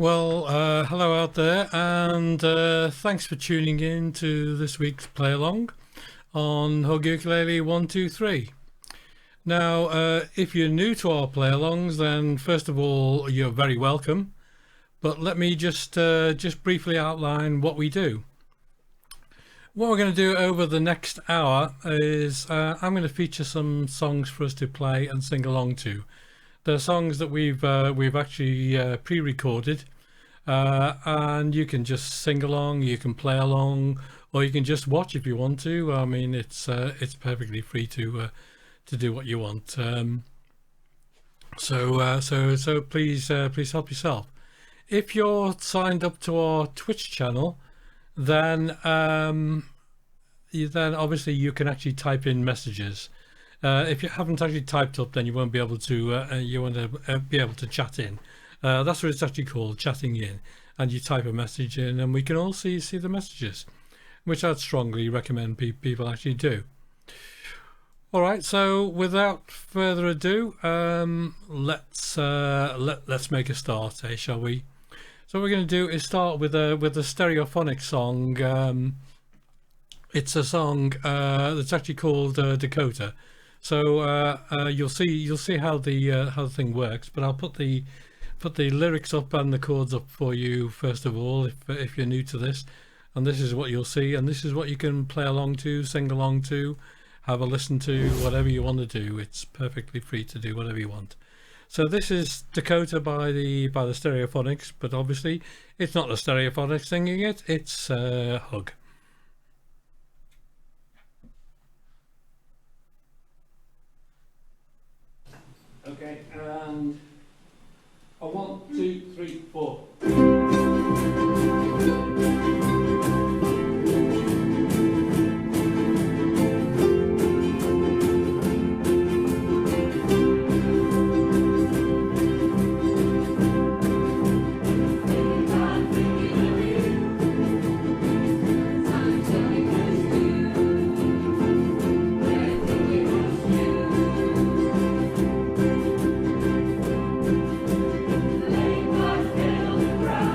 Hello out there, and thanks for tuning in to this week's play along on Hug Ukulele 123. Now, if you're new to our play alongs, then first of all, you're very welcome. But let me just briefly outline what we do. What we're going to do over the next hour is I'm going to feature some songs for us to play and sing along to. They're songs that we've actually pre-recorded, and you can just sing along, you can play along, or you can just watch if you want to. I mean, it's perfectly free to do what you want. So please help yourself. If you're signed up to our Twitch channel, then obviously you can actually type in messages. If you haven't actually typed up, then you won't be able to chat in. That's what it's actually called, chatting in. And you type a message in, and we can all see the messages, which I'd strongly recommend people actually do. All right. So without further ado, let's make a start, shall we? So what we're going to do is start with a stereophonic song. It's a song that's actually called Dakota. So you'll see how the thing works, but I'll put the lyrics up and the chords up for you first of all, if you're new to this. And this is what you'll see, and this is what you can play along to, sing along to, have a listen to, whatever you want to do. It's perfectly free to do whatever you want. So this is Dakota by the Stereophonics, but obviously it's not the Stereophonics singing it, it's Hug. Okay, and a 1, 2, 3, 4. Lay my head on the ground.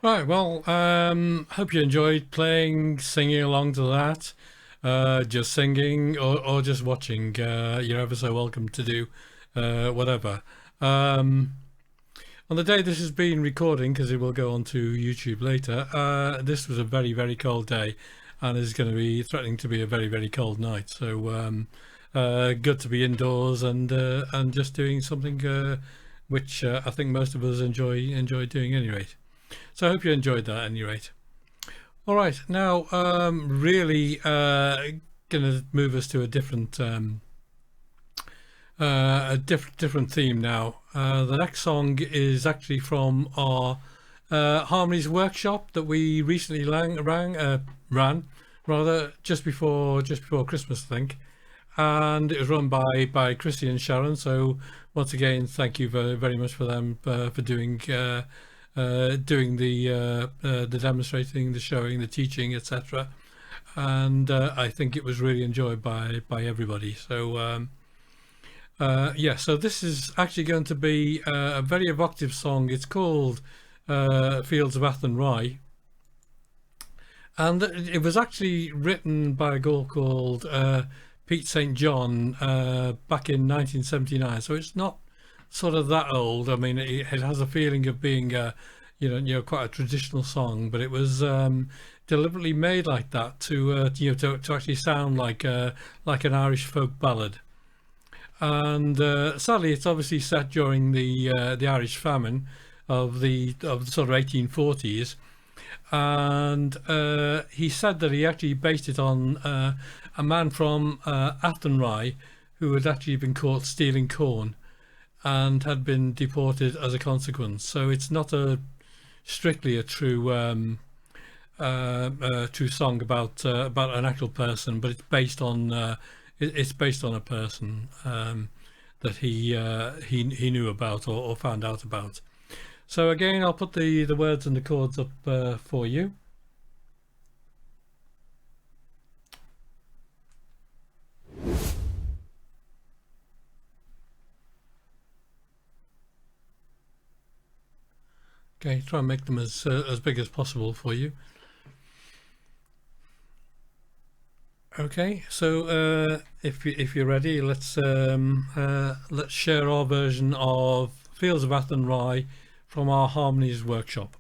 Right, well, hope you enjoyed playing, singing along to that, just singing or just watching. You're ever so welcome to do whatever. On the day this has been recording, because it will go on to YouTube later, this was a very, very cold day, and is going to be threatening to be a very, very cold night. So good to be indoors and just doing something which I think most of us enjoy doing at any rate. So I hope you enjoyed that at any rate. All right, now really going to move us to a different different theme now. The next song is actually from our harmonies workshop that we recently ran rather just before Christmas, I think, and it was run by Chrissy and Sharon. So once again, thank you very, very much for them for doing the demonstrating, the showing, the teaching, etc. And I think it was really enjoyed by everybody. So yeah, so this is actually going to be a very evocative song. It's called Fields of Athenry, and it was actually written by a girl called Pete St. John back in 1979. So it's not sort of that old. I mean, it has a feeling of being quite a traditional song, but it was deliberately made like that to actually sound like an Irish folk ballad. And sadly, it's obviously set during the Irish famine of the sort of 1840s, and he said that he actually based it on a man from Athenry who had actually been caught stealing corn and had been deported as a consequence. So it's not strictly a true true song about an actual person, but it's based on a person that he knew about or found out about. So again, I'll put the words and the chords up for you. Okay, try and make them as big as possible for you. Okay, so if you're ready, let's share our version of Fields of Athenry from our harmonies workshop.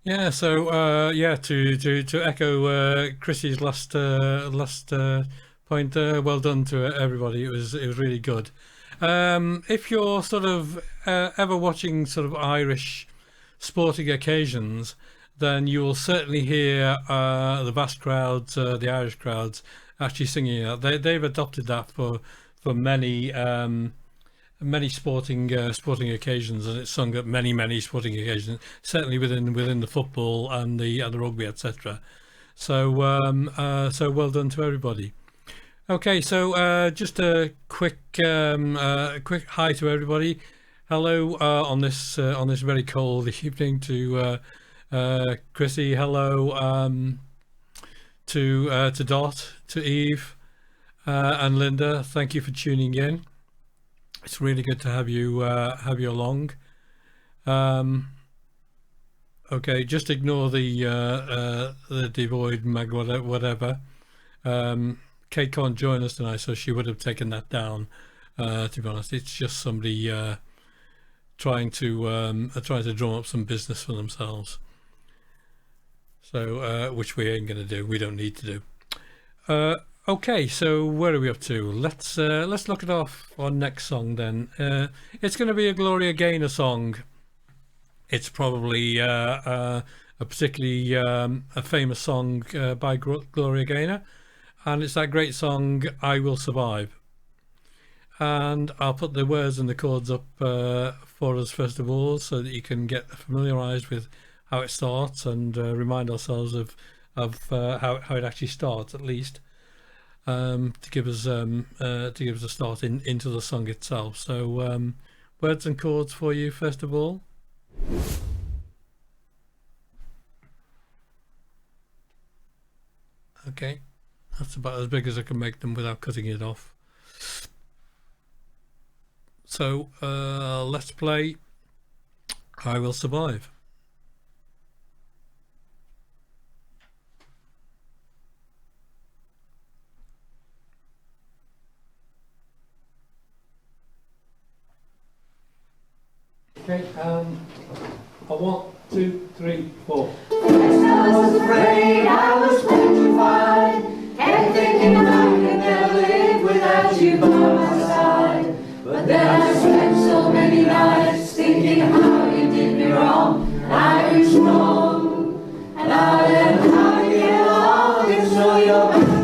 Yeah, so yeah, to echo Chrissy's last point, well done to everybody. It was really good. If you're sort of ever watching sort of Irish sporting occasions, then you will certainly hear the vast crowds, the Irish crowds, actually singing that. They've adopted that for many sporting occasions, and it's sung at many sporting occasions. Certainly within the football and the rugby, etc. So well done to everybody. Okay, so just a quick hi to everybody. Hello on this very cold evening to Chrissy. Hello to Dot, to Eve, and Linda. Thank you for tuning in. It's really good to have you along. Okay, just ignore the devoid mag whatever. Kate can't join us tonight, so she would have taken that down. To be honest, it's just somebody trying to drum up some business for themselves. So which we ain't going to do. We don't need to do. Okay, so where are we up to? Let's look at our next song then. It's going to be a Gloria Gaynor song. It's probably a particularly a famous song by Gloria Gaynor, and it's that great song "I Will Survive." And I'll put the words and the chords up for us first of all, so that you can get familiarised with how it starts and remind ourselves of how it actually starts, at least. To give us a start into the song itself. So words and chords for you first of all. Okay, that's about as big as I can make them without cutting it off. So let's play I Will Survive. Okay, a 1, 2, 3, 4. I was afraid, I was petrified, kept thinking I could never live without you by my side. But then I spent so many nights thinking how you did me wrong. I grew strong, and I learned how to get along, and so you're back.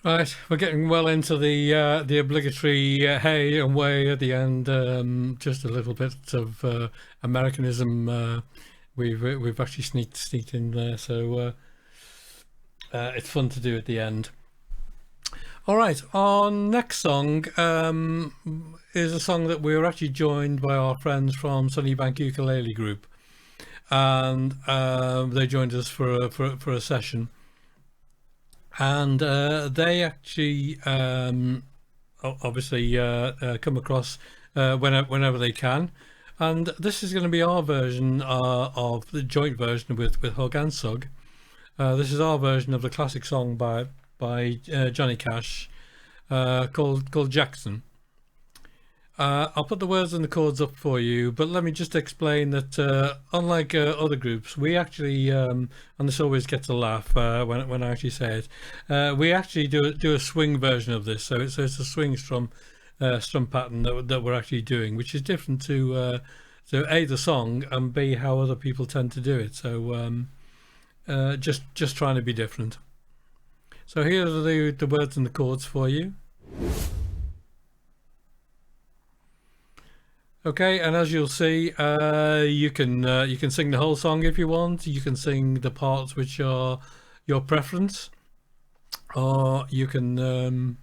Right, we're getting well into the obligatory hey and way at the end. Just a little bit of Americanism. We've actually sneaked in there, so it's fun to do at the end. All right, our next song is a song that we were actually joined by our friends from Sunnybank Ukulele Group, and they joined us for a session. And they actually obviously come across whenever they can, and this is going to be our version of the joint version with Hug and Sug. This is our version of the classic song by Johnny Cash called Jackson. I'll put the words and the chords up for you, but let me just explain that unlike other groups, we actually, and this always gets a laugh when I actually say it, we actually do a swing version of this. So it's a swing strum pattern that we're actually doing, which is different to A, the song, and B, how other people tend to do it. So just trying to be different. So here are the words and the chords for you. Okay, and as you'll see, you can sing the whole song if you want. You can sing the parts which are your preference, or you can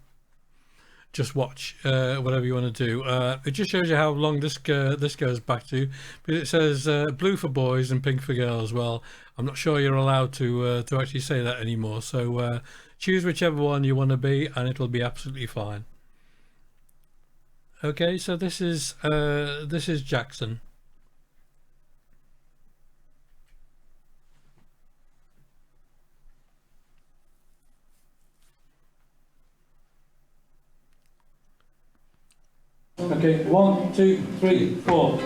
just watch whatever you want to do. It just shows you how long this goes back to, but it says blue for boys and pink for girls. Well, I'm not sure you're allowed to actually say that anymore. So choose whichever one you want to be, and it'll be absolutely fine. Okay, so this is Jackson. Okay, 1, 2, 3, 4.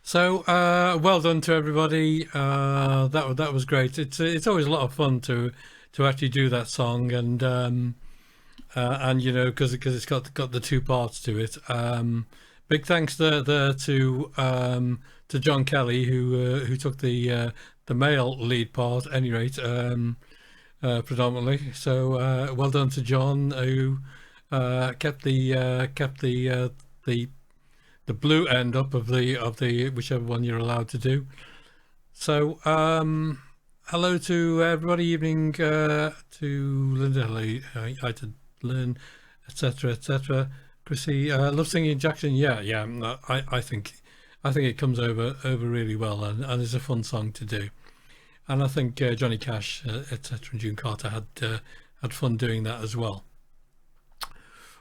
So well done to everybody. That was great. It's always a lot of fun to actually do that song, and and you know, because it's got the two parts to it. Big thanks there to John Kelly who took the male lead part at any rate, predominantly. So well done to John, who kept the blue end up of the whichever one you're allowed to do. So hello to everybody. Evening to Linda. Hello, I to learn, etc., etc. Chrissy, love singing Jackson. Yeah. I think it comes over really well, and it's a fun song to do. And I think Johnny Cash, etc., and June Carter had fun doing that as well.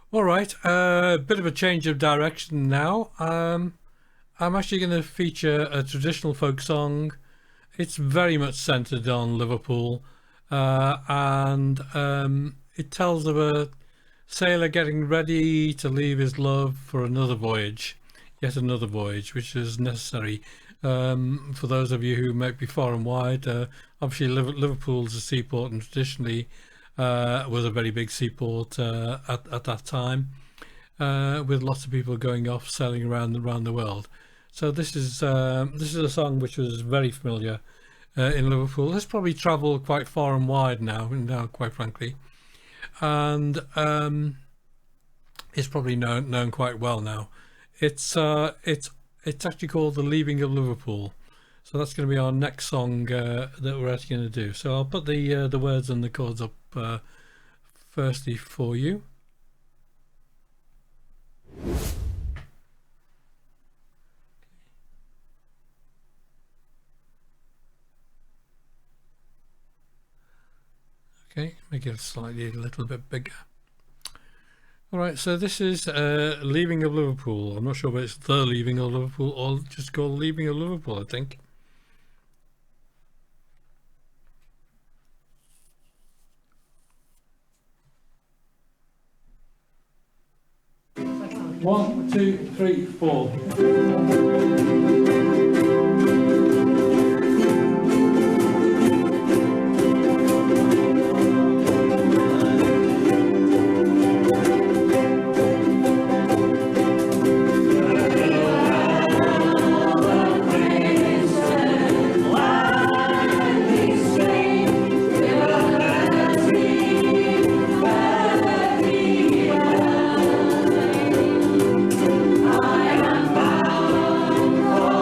All right, a bit of a change of direction now. I'm actually going to feature a traditional folk song. It's very much centered on Liverpool, and it tells of a sailor getting ready to leave his love for another voyage, yet another voyage, which is necessary. For those of you who might be far and wide, obviously Liverpool's a seaport, and traditionally was a very big seaport at that time, with lots of people going off sailing around the world. So this is a song which was very familiar in Liverpool. It's probably travelled quite far and wide now, quite frankly, and it's probably known quite well now. It's actually called "The Leaving of Liverpool." So that's going to be our next song that we're actually going to do. So I'll put the words and the chords up firstly for you. Okay, make it a little bit bigger. All right, so this is Leaving of Liverpool. I'm not sure whether it's The Leaving of Liverpool or just called Leaving of Liverpool, I think. One, two, three, four. I am bound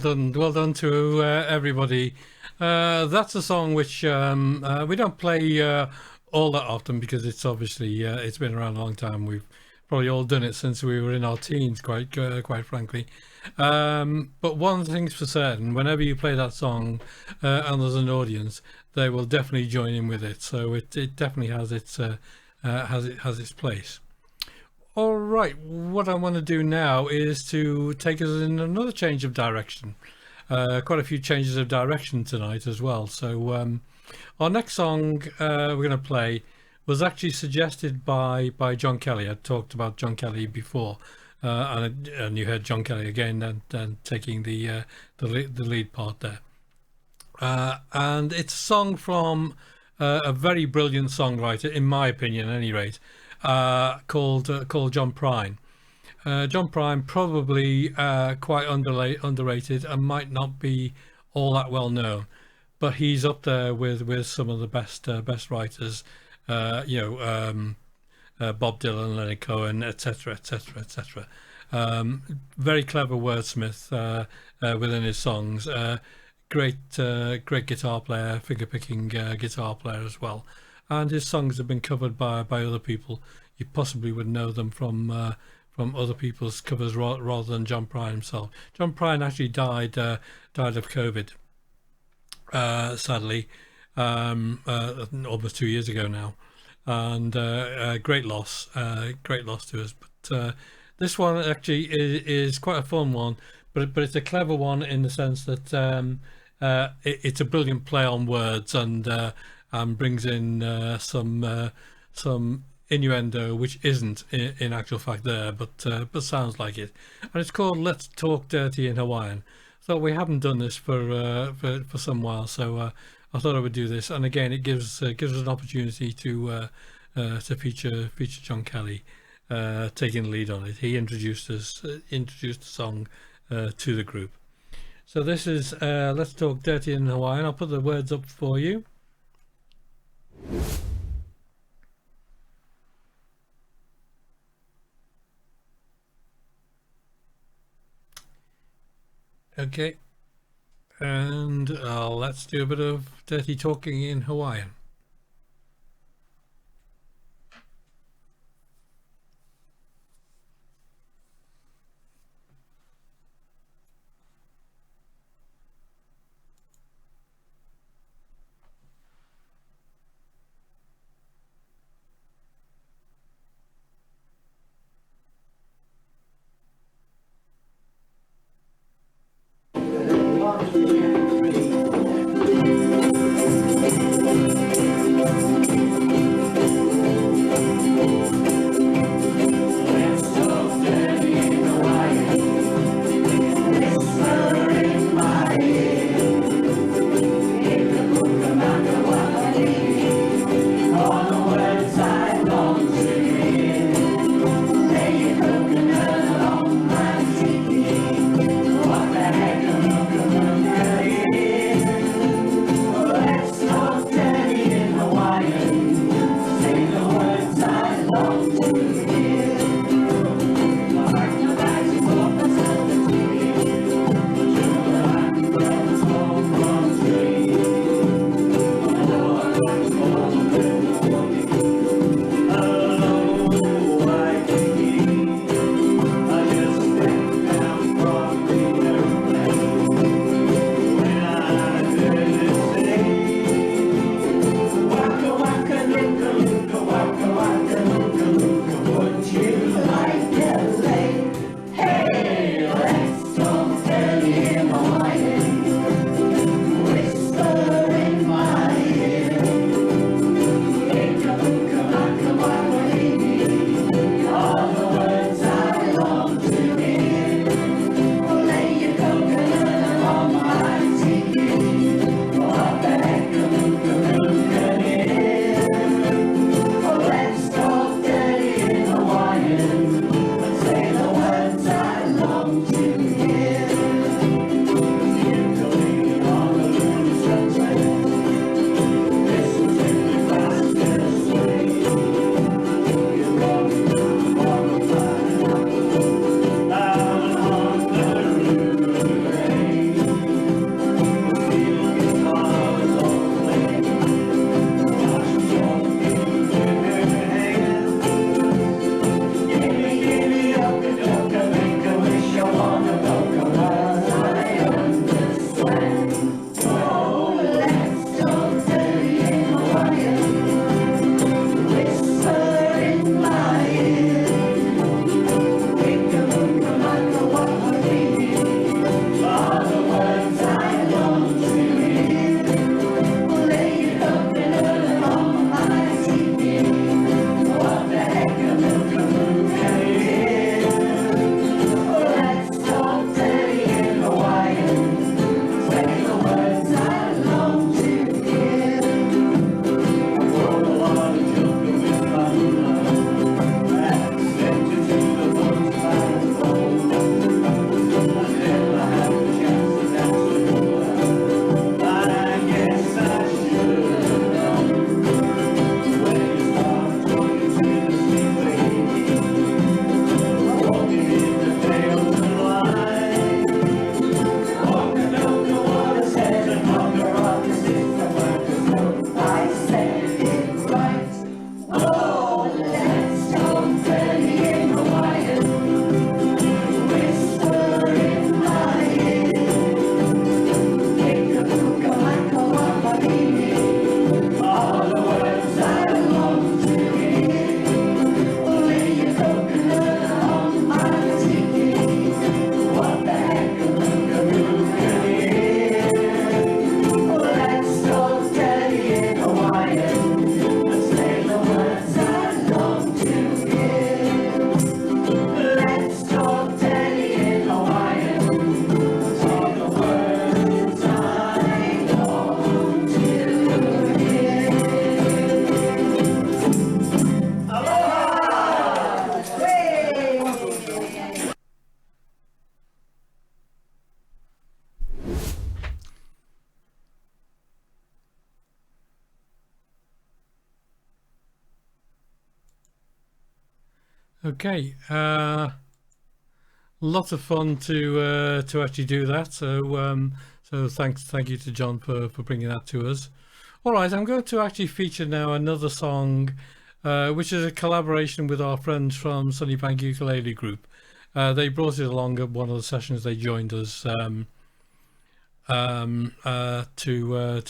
well done to everybody. That's a song which we don't play all that often because it's obviously it's been around a long time. We've probably all done it since we were in our teens, quite frankly. But one thing's for certain: whenever you play that song and there's an audience, they will definitely join in with it. So it definitely has its place. All right, what I want to do now is to take us in another change of direction. Quite a few changes of direction tonight as well. So our next song we're going to play was actually suggested by John Kelly. I talked about John Kelly before, and you heard John Kelly again and taking the lead part there. And it's a song from a very brilliant songwriter, in my opinion, at any rate. Called John Prine. John Prine, probably quite underrated and might not be all that well known, but he's up there with some of the best writers. Bob Dylan, Leonard Cohen, etc., etc., etc. Very clever wordsmith within his songs. Great guitar player, finger picking guitar player as well. And his songs have been covered by other people. You possibly would know them from other people's covers rather than John Prine himself. John Prine actually died of COVID, sadly, almost 2 years ago now, and great loss to us. But this one actually is quite a fun one, but it's a clever one in the sense that it's a brilliant play on words and brings in some innuendo which isn't in actual fact there, but sounds like it. And it's called "Let's Talk Dirty in Hawaiian." So we haven't done this for some while, so I thought I would do this. And again, it gives us an opportunity to feature John Kelly taking the lead on it. He introduced the song to the group. So this is "Let's Talk Dirty in Hawaiian." I'll put the words up for you. Okay, and let's do a bit of dirty talking in Hawaiian. Okay, lots of fun to actually do that. So thank you to John for bringing that to us. All right, I'm going to actually feature now another song, which is a collaboration with our friends from Sunnybank Ukulele Group. They brought it along at one of the sessions. They joined us to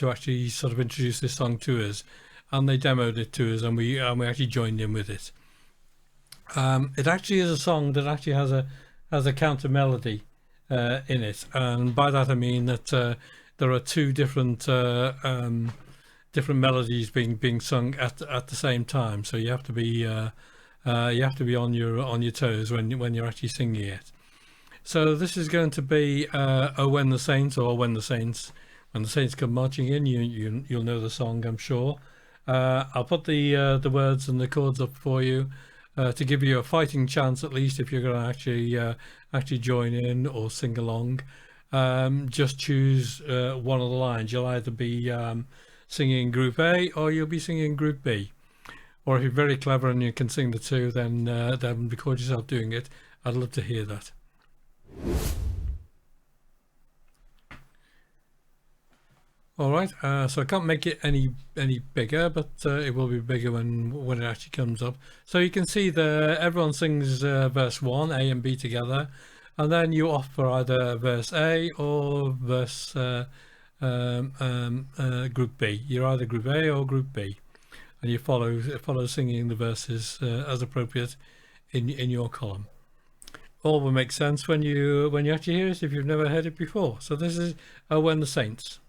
actually sort of introduce this song to us, and they demoed it to us, and we actually joined in with it. It actually is a song that actually has a counter melody in it, and by that I mean that there are two different melodies being sung at the same time. So you have to be on your toes when you're actually singing it. So this is going to be "Oh When the Saints," or when the Saints come marching in. You'll know the song, I'm sure. I'll put the words and the chords up for you to give you a fighting chance, at least, if you're going to actually join in or sing along. Just choose one of the lines. You'll either be singing Group A or you'll be singing Group B. Or if you're very clever and you can sing the two, then record yourself doing it. I'd love to hear that. All right, so I can't make it any bigger, but it will be bigger when it actually comes up. So you can see there, everyone sings verse 1, A and B together, and then you opt for either verse A or verse Group B. You're either Group A or Group B, and you follow singing the verses as appropriate in your column. All will make sense when you actually hear it if you've never heard it before. So this is "Oh When the Saints."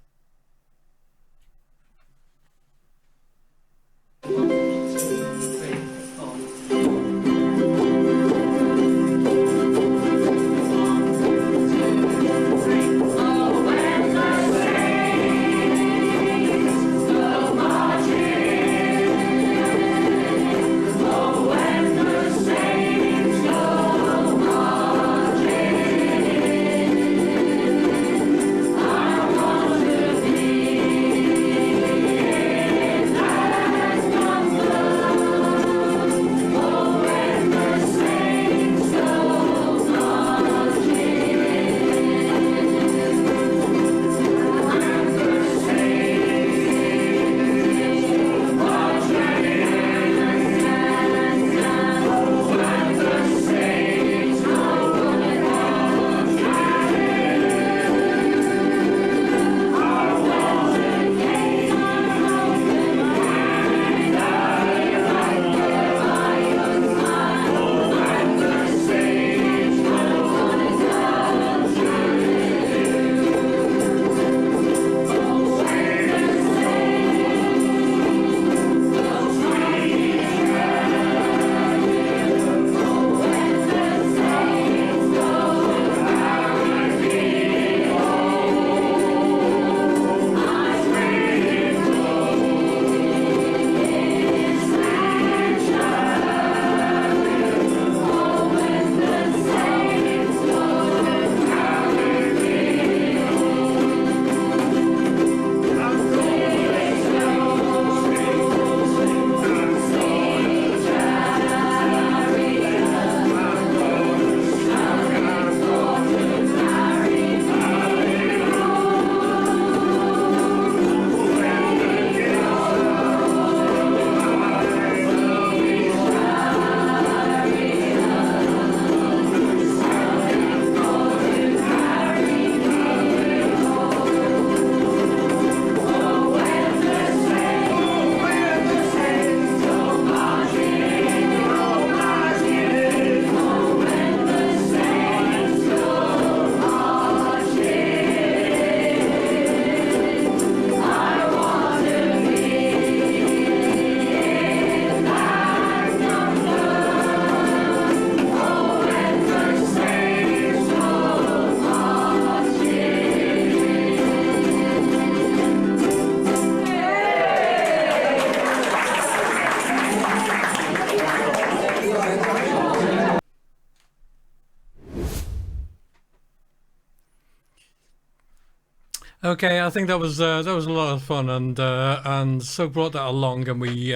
Okay, I think that was a lot of fun, and so brought that along, and we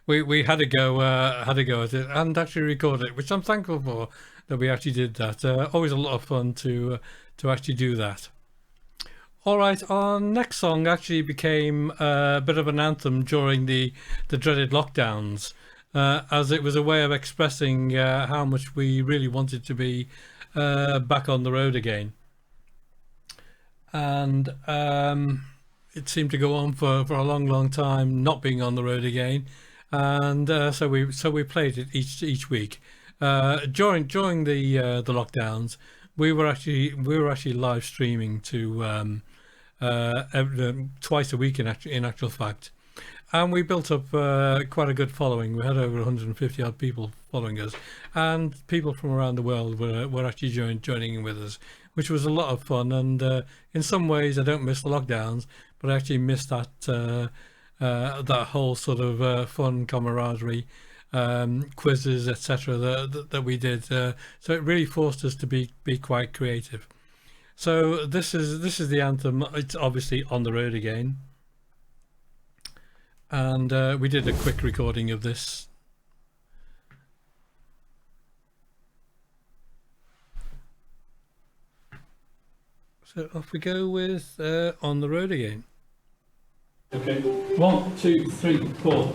we had to go at it and actually record it, which I'm thankful for that we actually did that. Always a lot of fun to actually do that. All right, our next song actually became a bit of an anthem during the dreaded lockdowns, as it was a way of expressing how much we really wanted to be back on the road again. And it seemed to go on for a long time not being on the road again, and so we played it each week. During the lockdowns, we were actually live streaming to twice a week in actual fact, and we built up quite a good following. We had over 150 odd people following us, and people from around the world were actually joining in with us, which was a lot of fun. And in some ways I don't miss the lockdowns, but I actually miss that whole sort of fun camaraderie, quizzes, etc. that we did. So it really forced us to be quite creative. So this is the anthem. It's obviously On the Road Again, and we did a quick recording of this. So off we go with On the Road Again. Okay, 1, 2, 3, 4.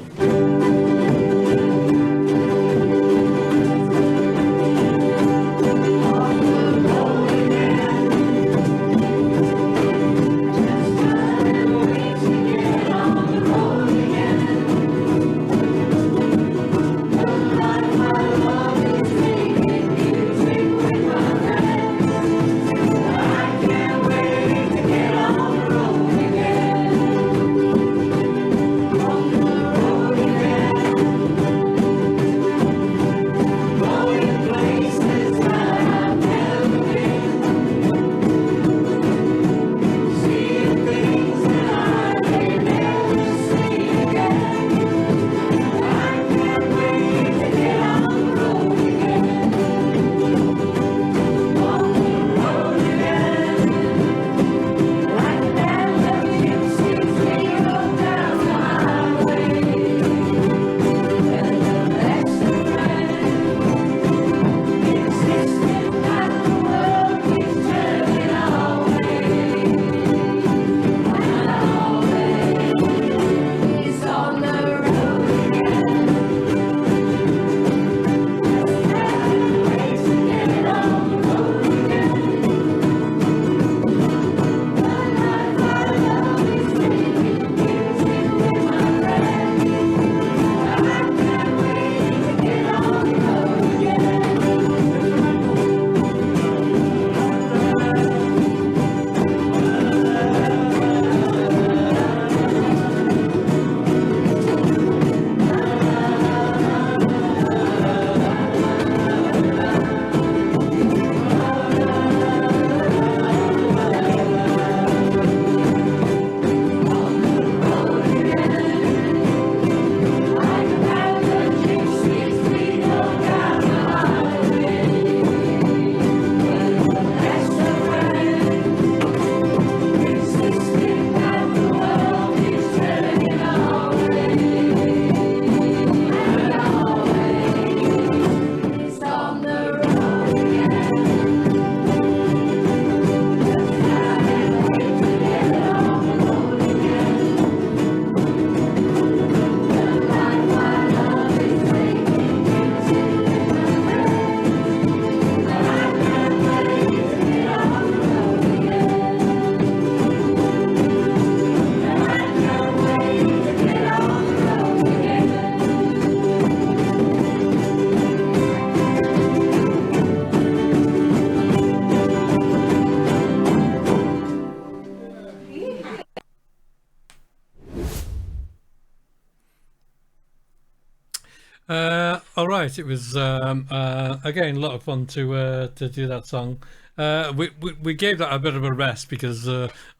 All right, it was again a lot of fun to do that song. We gave that a bit of a rest because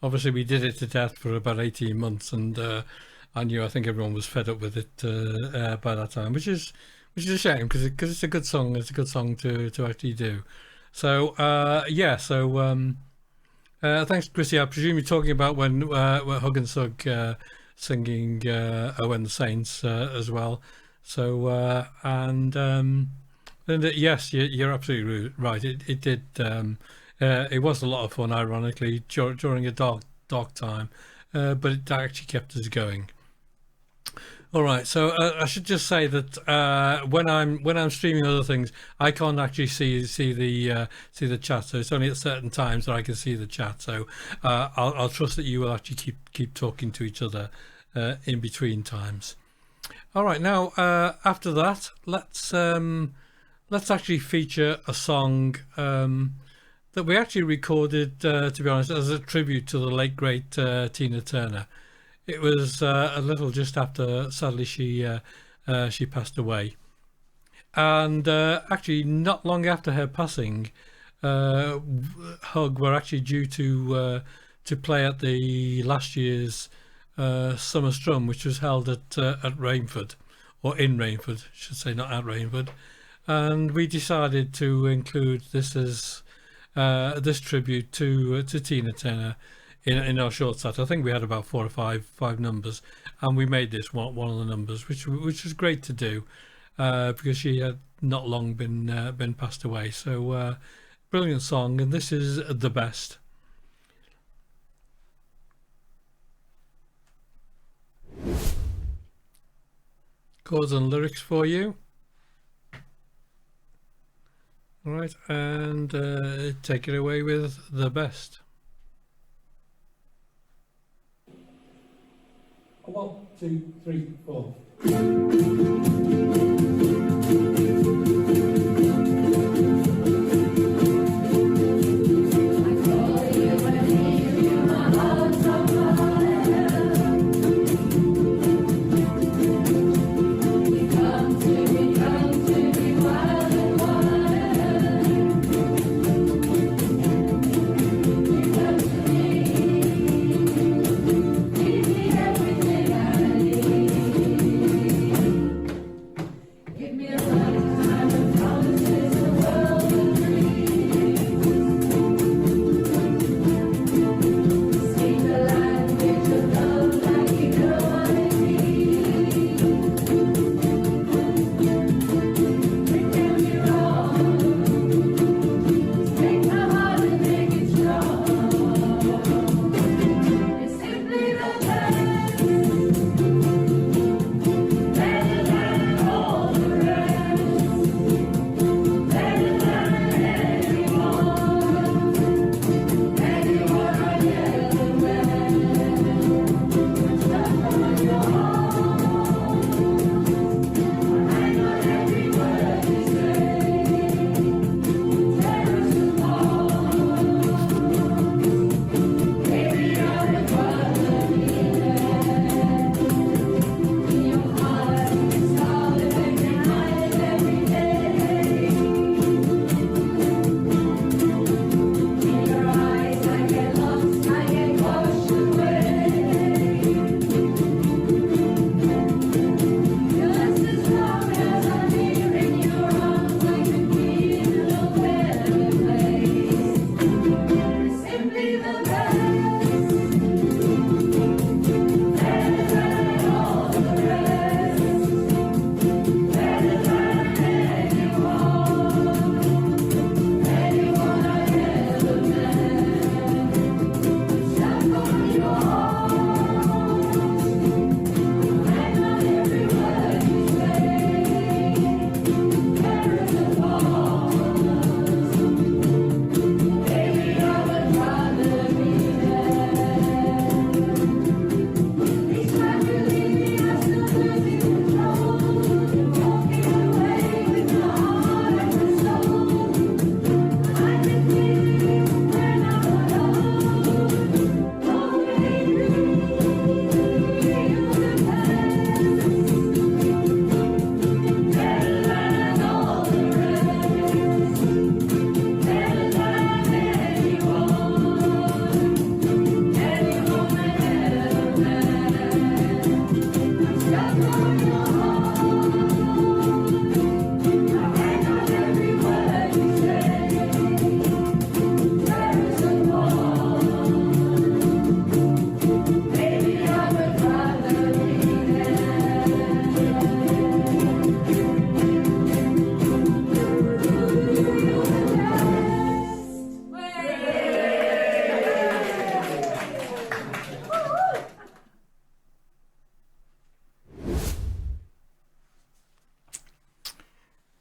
obviously we did it to death for about 18 months, and I think everyone was fed up with it by that time, which is a shame because it's a good song. It's a good song to actually do. So yeah, so thanks, Chrissy. I presume you're talking about when Hug and Sug singing "Oh When the Saints" as well. So and yes, you're absolutely right. It did. It was a lot of fun, ironically, during a dark time, but it actually kept us going. All right, so I should just say that when I'm streaming other things, I can't actually see the chat. So it's only at certain times that I can see the chat. So I'll trust that you will actually keep talking to each other in between times. All right, now after that, let's actually feature a song that we actually recorded, to be honest, as a tribute to the late great Tina Turner. It was a little just after, sadly, she passed away, and actually not long after her passing, Hug were actually due to play at the last year's Summer Strum, which was held at Rainford, or in Rainford, I should say, not at Rainford, and we decided to include this as this tribute to Tina Turner in our short set. I think we had about 4 or 5 numbers, and we made this one of the numbers, which was great to do because she had not long been passed away. So brilliant song, and this is The Best. Chords and lyrics for you. All right, and take it away with The Best. 1, 2, 3, 4.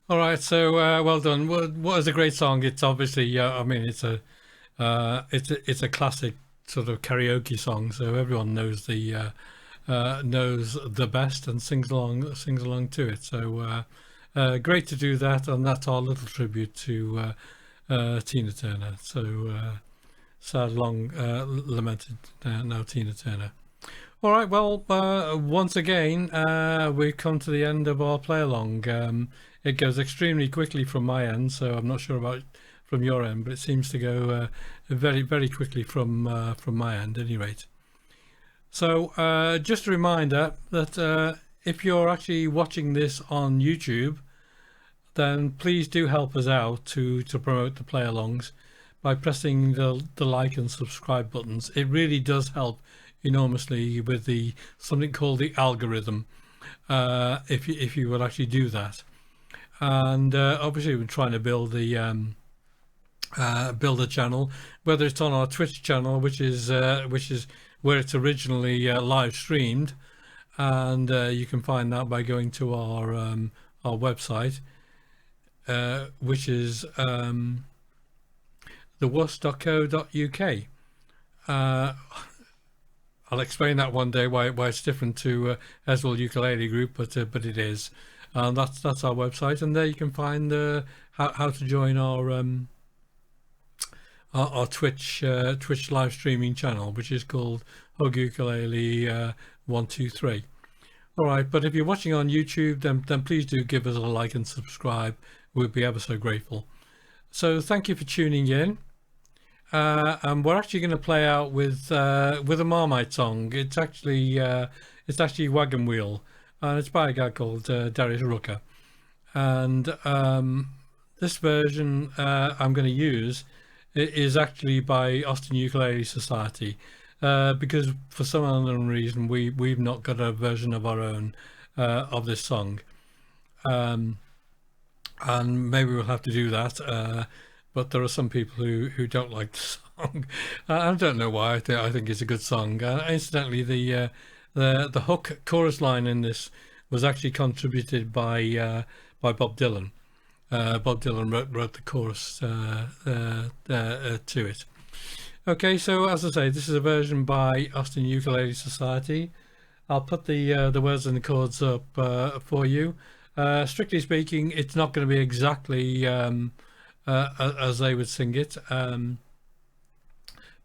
All right, so well done. What is a great song? It's obviously, I mean, it's a classic sort of karaoke song, so everyone knows the best and sings along to it. So great to do that, and that's our little tribute to Tina Turner. So sad, long lamented now Tina Turner. All right, well, once again, we've come to the end of our play along. It goes extremely quickly from my end, so I'm not sure about from your end, but it seems to go very, very quickly from my end, at any rate. So just a reminder that if you're actually watching this on YouTube, then please do help us out to promote the play alongs by pressing the like and subscribe buttons. It really does help enormously with the something called the algorithm, if you will actually do that. And obviously we're trying to build the build a channel, whether it's on our Twitch channel, which is where it's originally live streamed, and you can find that by going to our website, which is thewust.co.uk. I'll explain that one day why it's different to Eswell Ukulele Group, but it is. That's our website, and there you can find how to join our Twitch live streaming channel, which is called Hug Ukulele 123. All right, but if you're watching on YouTube, then please do give us a like and subscribe. We'd be ever so grateful. So thank you for tuning in. And we're actually going to play out with a Marmite song. It's actually Wagon Wheel, and it's by a guy called Darius Rucker. And this version I'm going to use is actually by Austin Ukulele Society, because for some unknown reason we've not got a version of our own of this song, and maybe we'll have to do that. But there are some people who don't like the song. I don't know why. I think it's a good song. Incidentally, the hook chorus line in this was actually contributed by Bob Dylan. Bob Dylan wrote the chorus to it. Okay, so as I say, this is a version by Austin Ukulele Society. I'll put the words and the chords up for you. Strictly speaking, it's not going to be exactly as they would sing it, but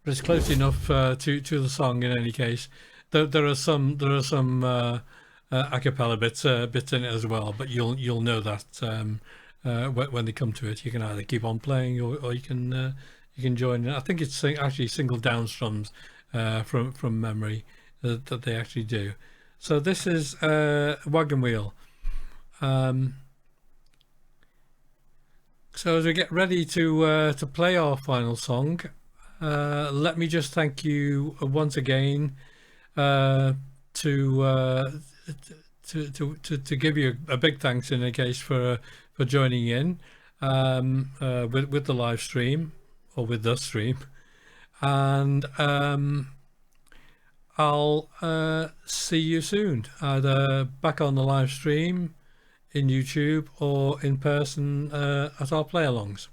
it's close enough to the song. In any case, there are some a cappella bits in it as well, but you'll know that when they come to it. You can either keep on playing or you can join in. I think it's actually single down strums from memory that they actually do. So this is Wagon Wheel. So as we get ready to play our final song, let me just thank you once again to give you a big thanks in any case for joining in with the live stream, or with the stream, and I'll see you soon, either back on the live stream in YouTube or in person at our play-alongs.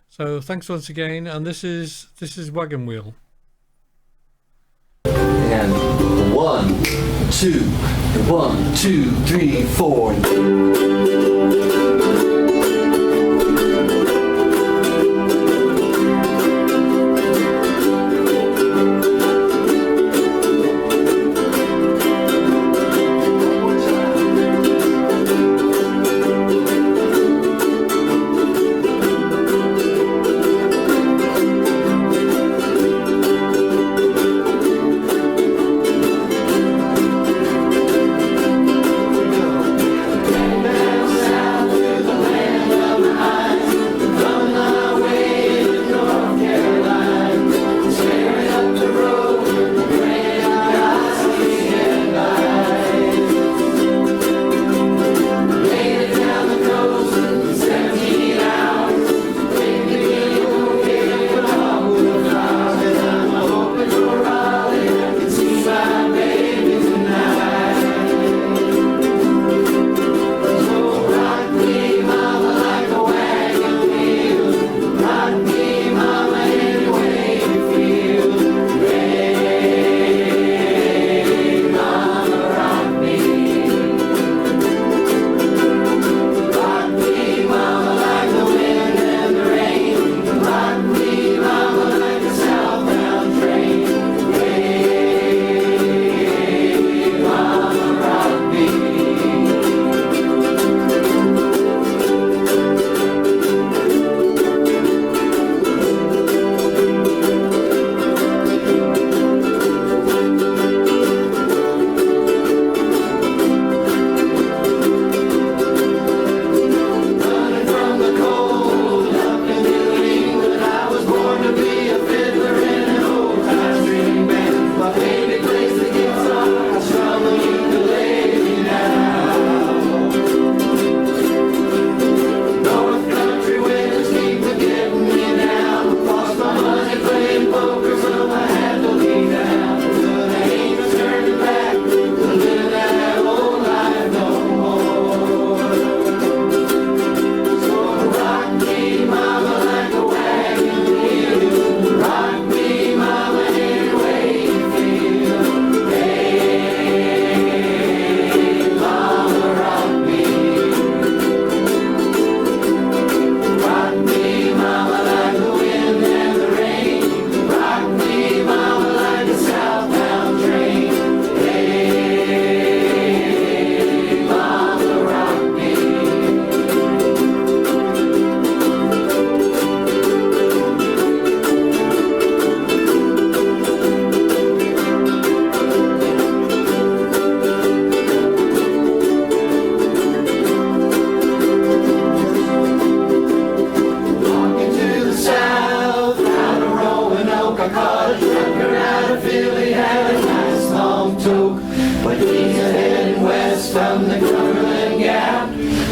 So thanks once again, and this is Wagon Wheel. And 1, 2, 1, 2, 3, 4. Down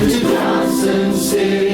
to Johnson City.